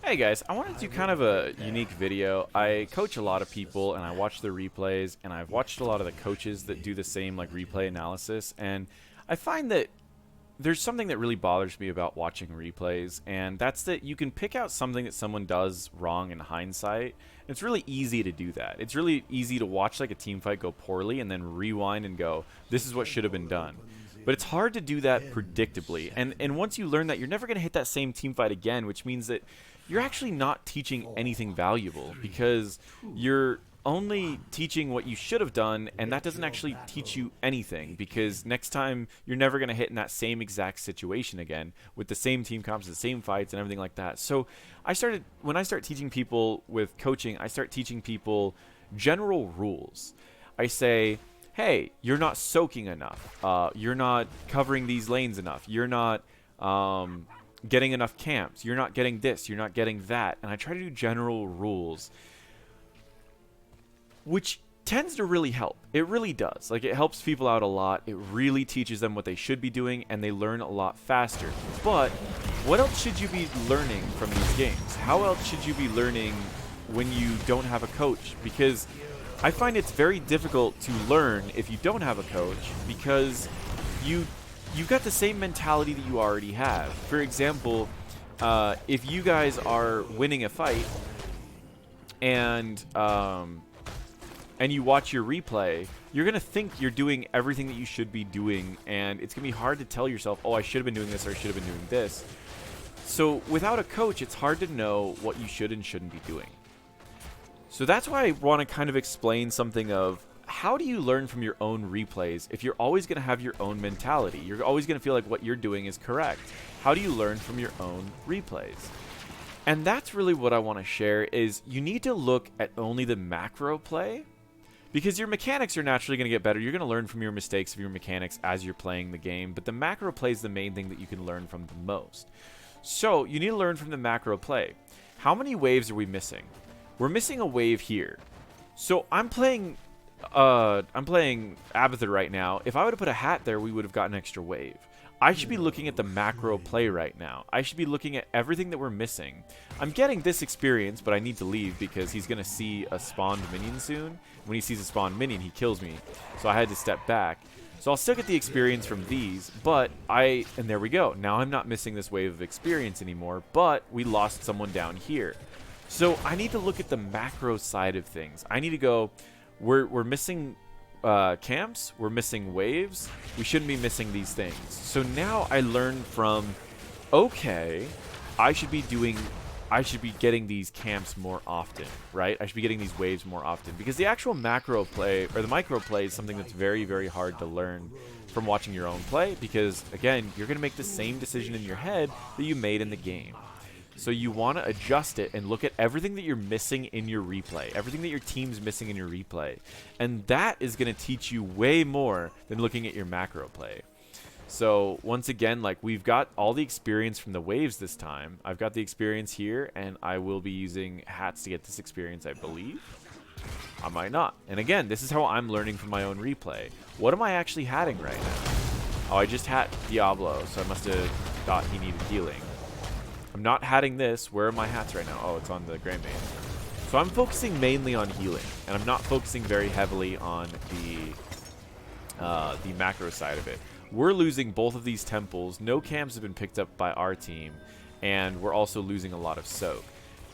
Hey guys, I wanted to do kind of a unique video. I coach a lot of people and I watch their replays, and I've watched a lot of the coaches that do the same like replay analysis, and I find that there's something that really bothers me about watching replays, and that's that you can pick out something that someone does wrong in hindsight. It's really easy to do that. It's really easy to watch like a team fight go poorly and then rewind and go, this is what should have been done. But it's hard to do that predictably. And once you learn that, you're never going to hit that same team fight again, which means that you're actually not teaching anything valuable because you're only teaching what you should have done, and that doesn't actually teach you anything because next time you're never going to hit in that same exact situation again with the same team comps, the same fights, and everything like that. So when I start teaching people with coaching, I start teaching people general rules. I say, hey, you're not soaking enough. You're not covering these lanes enough. You're not getting enough camps. You're not getting this. You're not getting that. And I try to do general rules, which tends to really help. It really does. Like, it helps people out a lot. It really teaches them what they should be doing, and they learn a lot faster. But what else should you be learning from these games? How else should you be learning when you don't have a coach? Because I find it's very difficult to learn if you don't have a coach because you've got the same mentality that you already have. For example, if you guys are winning a fight and you watch your replay, you're going to think you're doing everything that you should be doing, and it's going to be hard to tell yourself, oh, I should have been doing this or I should have been doing this. So without a coach, it's hard to know what you should and shouldn't be doing. So that's why I want to kind of explain something of how do you learn from your own replays if you're always going to have your own mentality? You're always going to feel like what you're doing is correct. How do you learn from your own replays? And that's really what I want to share is you need to look at only the macro play because your mechanics are naturally going to get better. You're going to learn from your mistakes of your mechanics as you're playing the game, but the macro play is the main thing that you can learn from the most. So you need to learn from the macro play. How many waves are we missing? We're missing a wave here. So I'm playing Abathur right now. If I would have put a hat there, we would have got an extra wave. I should be looking at the macro play right now. I should be looking at everything that we're missing. I'm getting this experience, but I need to leave because he's going to see a spawned minion soon. When he sees a spawned minion, he kills me. So I had to step back. So I'll still get the experience from these, but and there we go. Now I'm not missing this wave of experience anymore, but we lost someone down here. So I need to look at the macro side of things. I need to go, we're missing camps, we're missing waves, we shouldn't be missing these things. So now I learn from, okay, I should be getting these camps more often, right? I should be getting these waves more often because the actual macro play or the micro play is something that's very, very hard to learn from watching your own play because, again, you're going to make the same decision in your head that you made in the game. So you want to adjust it and look at everything that you're missing in your replay, everything that your team's missing in your replay. And that is going to teach you way more than looking at your macro play. So once again, like we've got all the experience from the waves this time. I've got the experience here, and I will be using hats to get this experience, I believe. I might not. And again, this is how I'm learning from my own replay. What am I actually hatting right now? Oh, I just hat Diablo, so I must have thought he needed healing. I'm not hatting this. Where are my hats right now? Oh, it's on the Grand Main. So I'm focusing mainly on healing, and I'm not focusing very heavily on the macro side of it. We're losing both of these temples. No camps have been picked up by our team, and we're also losing a lot of soak.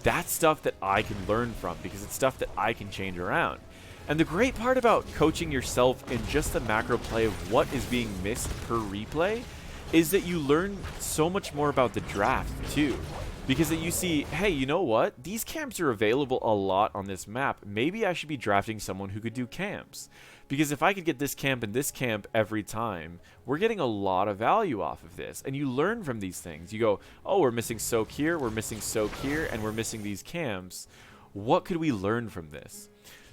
That's stuff that I can learn from because it's stuff that I can change around. And the great part about coaching yourself in just the macro play of what is being missed per replay is that you learn so much more about the draft too, because that you see, hey, you know what? These camps are available a lot on this map. Maybe I should be drafting someone who could do camps, because if I could get this camp and this camp every time, we're getting a lot of value off of this. And you learn from these things. You go, oh, we're missing soak here, we're missing soak here, and we're missing these camps. What could we learn from this?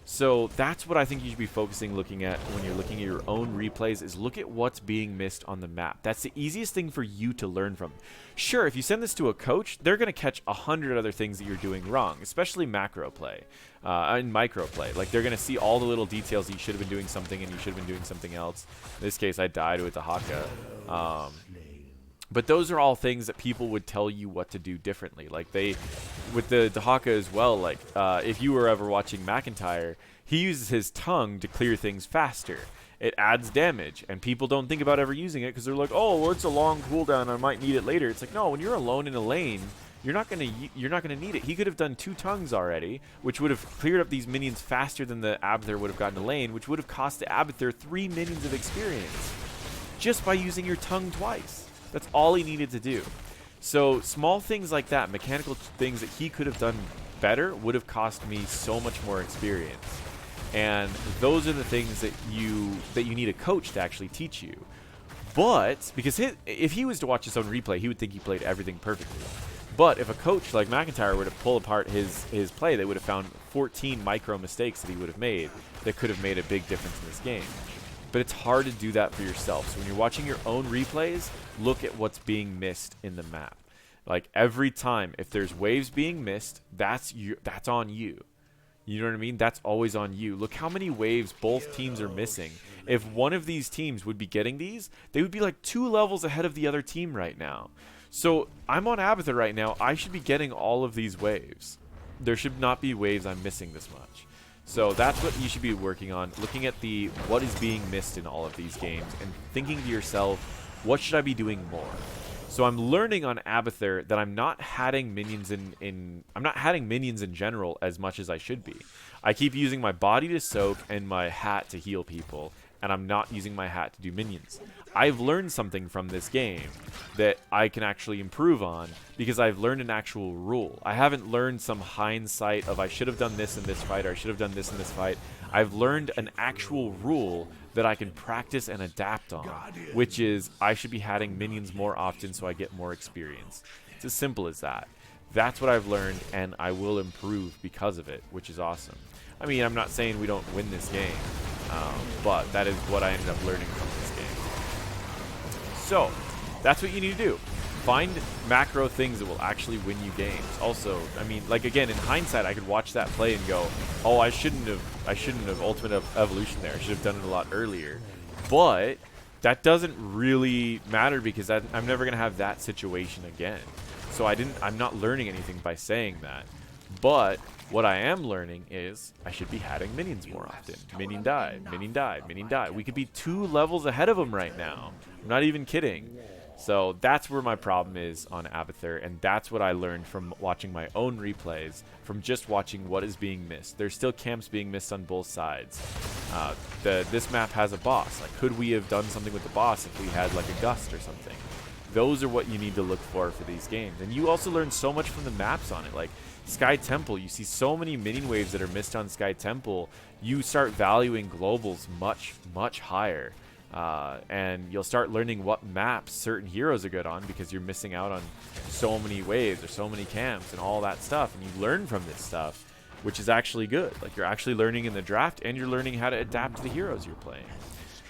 So that's what I think you should be looking at when you're looking at your own replays, is look at what's being missed on the map. That's the easiest thing for you to learn from. Sure, if you send this to a coach, they're going to catch 100 other things that you're doing wrong, especially macro play and micro play. Like, they're going to see all the little details that you should have been doing something and you should have been doing something else. In this case, I died with the Haka. But those are all things that people would tell you what to do differently. Like with the Dahaka as well, like if you were ever watching McIntyre, he uses his tongue to clear things faster. It adds damage, and people don't think about ever using it because they're like, oh, well, it's a long cooldown, I might need it later. It's like, no, when you're alone in a lane, you're not gonna need it. He could have done 2 tongues already, which would have cleared up these minions faster than the Abathur would have gotten a lane, which would have cost the Abathur 3 minions of experience just by using your tongue twice. That's all he needed to do. So small things like that, mechanical things that he could have done better, would have cost me so much more experience. And those are the things that you need a coach to actually teach you. But because if he was to watch his own replay, he would think he played everything perfectly. But if a coach like McIntyre were to pull apart his play, they would have found 14 micro mistakes that he would have made that could have made a big difference in this game. But it's hard to do that for yourself. So when you're watching your own replays, look at what's being missed in the map. Like every time, if there's waves being missed, that's on you. You know what I mean? That's always on you. Look how many waves both teams are missing. If one of these teams would be getting these, they would be like 2 levels ahead of the other team right now. So I'm on Abathur right now. I should be getting all of these waves. There should not be waves I'm missing this much. So that's what you should be working on, looking at what is being missed in all of these games and thinking to yourself, what should I be doing more? So I'm learning on Abathur that I'm not hatting minions in general as much as I should be. I keep using my body to soak and my hat to heal people, and I'm not using my hat to do minions. I've learned something from this game that I can actually improve on because I've learned an actual rule. I haven't learned some hindsight of I should have done this in this fight or I should have done this in this fight. I've learned an actual rule that I can practice and adapt on, which is I should be hatting minions more often so I get more experience. It's as simple as that. That's what I've learned, and I will improve because of it, which is awesome. I mean, I'm not saying we don't win this game, but that is what I ended up learning from this game. So, that's what you need to do. Find macro things that will actually win you games. Also, I mean, like again, in hindsight, I could watch that play and go, "Oh, I shouldn't have Ultimate Evolution there. I should have done it a lot earlier." But that doesn't really matter because I'm never gonna have that situation again. So I'm not learning anything by saying that. But what I am learning is I should be hatting minions more often. Minion die, minion die, minion die. We could be 2 levels ahead of them right now. I'm not even kidding. So that's where my problem is on Abathur, and that's what I learned from watching my own replays, from just watching what is being missed. There's still camps being missed on both sides. This map has a boss. Like, could we have done something with the boss if we had like a gust or something? Those are what you need to look for these games. And you also learn so much from the maps on it. Like Sky Temple, you see so many minion waves that are missed on Sky Temple. You start valuing globals much, much higher. And you'll start learning what maps certain heroes are good on because you're missing out on so many waves or so many camps and all that stuff. And you learn from this stuff, which is actually good. Like, you're actually learning in the draft and you're learning how to adapt to the heroes you're playing.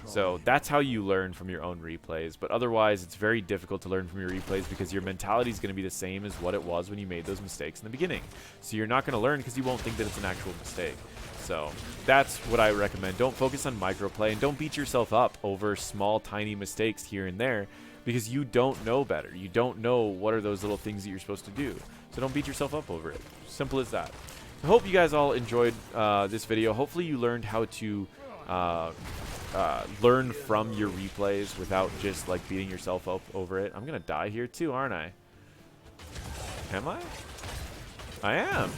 So that's how you learn from your own replays. But otherwise, it's very difficult to learn from your replays because your mentality is going to be the same as what it was when you made those mistakes in the beginning. So you're not going to learn because you won't think that it's an actual mistake. So that's what I recommend. Don't focus on microplay and don't beat yourself up over small, tiny mistakes here and there because you don't know better. You don't know what are those little things that you're supposed to do. So don't beat yourself up over it. Simple as that. I hope you guys all enjoyed this video. Hopefully you learned how to learn from your replays without just like beating yourself up over it. I'm gonna die here too, aren't I? Am I? I am.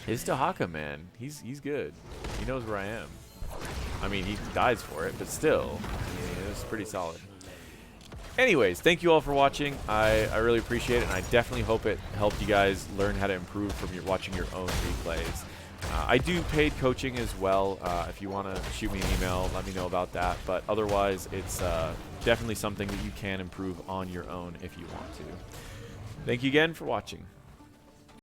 It's Dahaka, man. He's good. He knows where I am. I mean, he dies for it, but still, it's pretty solid. Anyways, thank you all for watching. I really appreciate it, and I definitely hope it helped you guys learn how to improve from watching your own replays. I do paid coaching as well. If you want to shoot me an email, let me know about that. But otherwise, it's definitely something that you can improve on your own if you want to. Thank you again for watching.